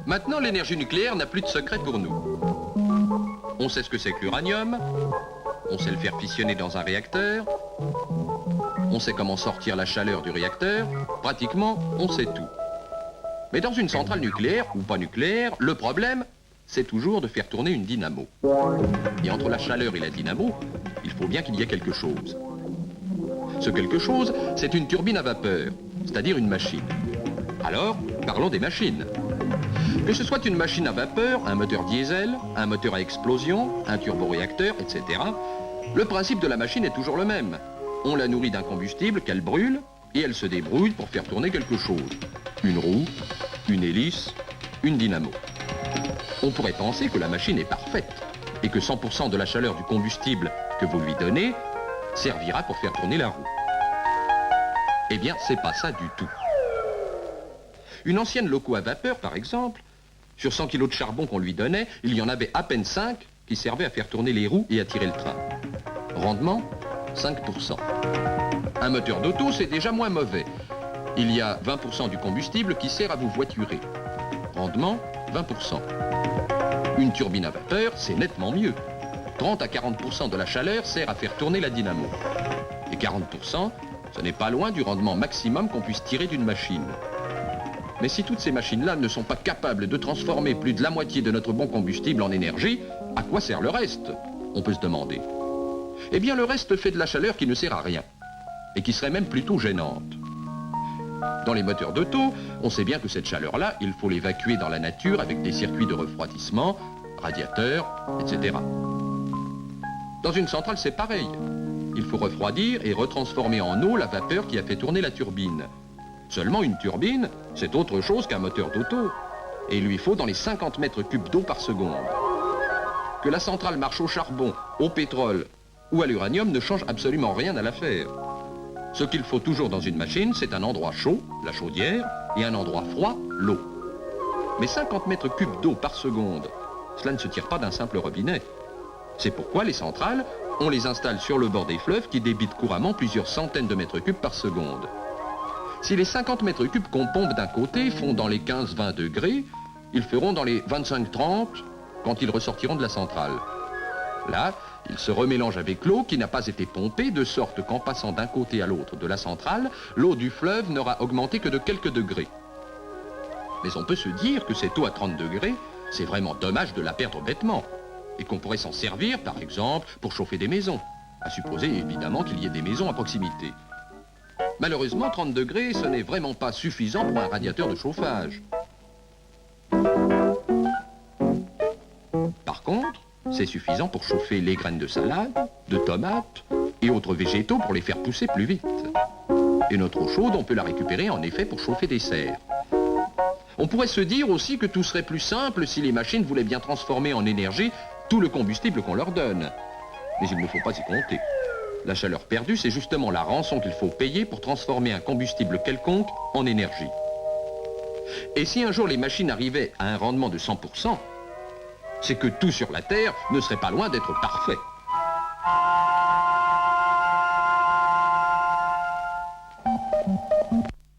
Maintenant, l'énergie nucléaire n'a plus de secret pour nous. On sait ce que c'est que l'uranium, on sait le faire fissionner dans un réacteur, on sait comment sortir la chaleur du réacteur, pratiquement, on sait tout. Mais dans une centrale nucléaire, ou pas nucléaire, le problème, c'est toujours de faire tourner une dynamo. Et entre la chaleur et la dynamo, il faut bien qu'il y ait quelque chose. Ce quelque chose, c'est une turbine à vapeur, c'est-à-dire une machine. Alors, parlons des machines. Que ce soit une machine à vapeur, un moteur diesel, un moteur à explosion, un turboréacteur, etc., le principe de la machine est toujours le même. On la nourrit d'un combustible qu'elle brûle et elle se débrouille pour faire tourner quelque chose. Une roue, une hélice, une dynamo. On pourrait penser que la machine est parfaite et que 100% de la chaleur du combustible que vous lui donnez servira pour faire tourner la roue. Eh bien, c'est pas ça du tout. Une ancienne loco à vapeur, par exemple, sur 100 kg de charbon qu'on lui donnait, il y en avait à peine 5 qui servaient à faire tourner les roues et à tirer le train. Rendement, 5%. Un moteur d'auto, c'est déjà moins mauvais. Il y a 20% du combustible qui sert à vous voiturer. Rendement, 20%. Une turbine à vapeur, c'est nettement mieux. 30 à 40% de la chaleur sert à faire tourner la dynamo. Et 40%, ce n'est pas loin du rendement maximum qu'on puisse tirer d'une machine. Mais si toutes ces machines-là ne sont pas capables de transformer plus de la moitié de notre bon combustible en énergie, à quoi sert le reste? On peut se demander. Eh bien, le reste fait de la chaleur qui ne sert à rien, et qui serait même plutôt gênante. Dans les moteurs d'auto, on sait bien que cette chaleur-là, il faut l'évacuer dans la nature avec des circuits de refroidissement, radiateurs, etc. Dans une centrale, c'est pareil. Il faut refroidir et retransformer en eau la vapeur qui a fait tourner la turbine. Seulement une turbine, c'est autre chose qu'un moteur d'auto. Et il lui faut dans les 50 mètres cubes d'eau par seconde. Que la centrale marche au charbon, au pétrole ou à l'uranium ne change absolument rien à l'affaire. Ce qu'il faut toujours dans une machine, c'est un endroit chaud, la chaudière, et un endroit froid, l'eau. Mais 50 mètres cubes d'eau par seconde, cela ne se tire pas d'un simple robinet. C'est pourquoi les centrales, on les installe sur le bord des fleuves qui débitent couramment plusieurs centaines de mètres cubes par seconde. Si les 50 mètres cubes qu'on pompe d'un côté font dans les 15-20 degrés, ils feront dans les 25-30 quand ils ressortiront de la centrale. Là, ils se remélangent avec l'eau qui n'a pas été pompée, de sorte qu'en passant d'un côté à l'autre de la centrale, l'eau du fleuve n'aura augmenté que de quelques degrés. Mais on peut se dire que cette eau à 30 degrés, c'est vraiment dommage de la perdre bêtement, et qu'on pourrait s'en servir, par exemple, pour chauffer des maisons, à supposer évidemment qu'il y ait des maisons à proximité. Malheureusement, 30 degrés, ce n'est vraiment pas suffisant pour un radiateur de chauffage. Par contre, c'est suffisant pour chauffer les graines de salade, de tomates et autres végétaux pour les faire pousser plus vite. Et notre eau chaude, on peut la récupérer en effet pour chauffer des serres. On pourrait se dire aussi que tout serait plus simple si les machines voulaient bien transformer en énergie tout le combustible qu'on leur donne. Mais il ne faut pas y compter. La chaleur perdue, c'est justement la rançon qu'il faut payer pour transformer un combustible quelconque en énergie. Et si un jour les machines arrivaient à un rendement de 100%, c'est que tout sur la Terre ne serait pas loin d'être parfait.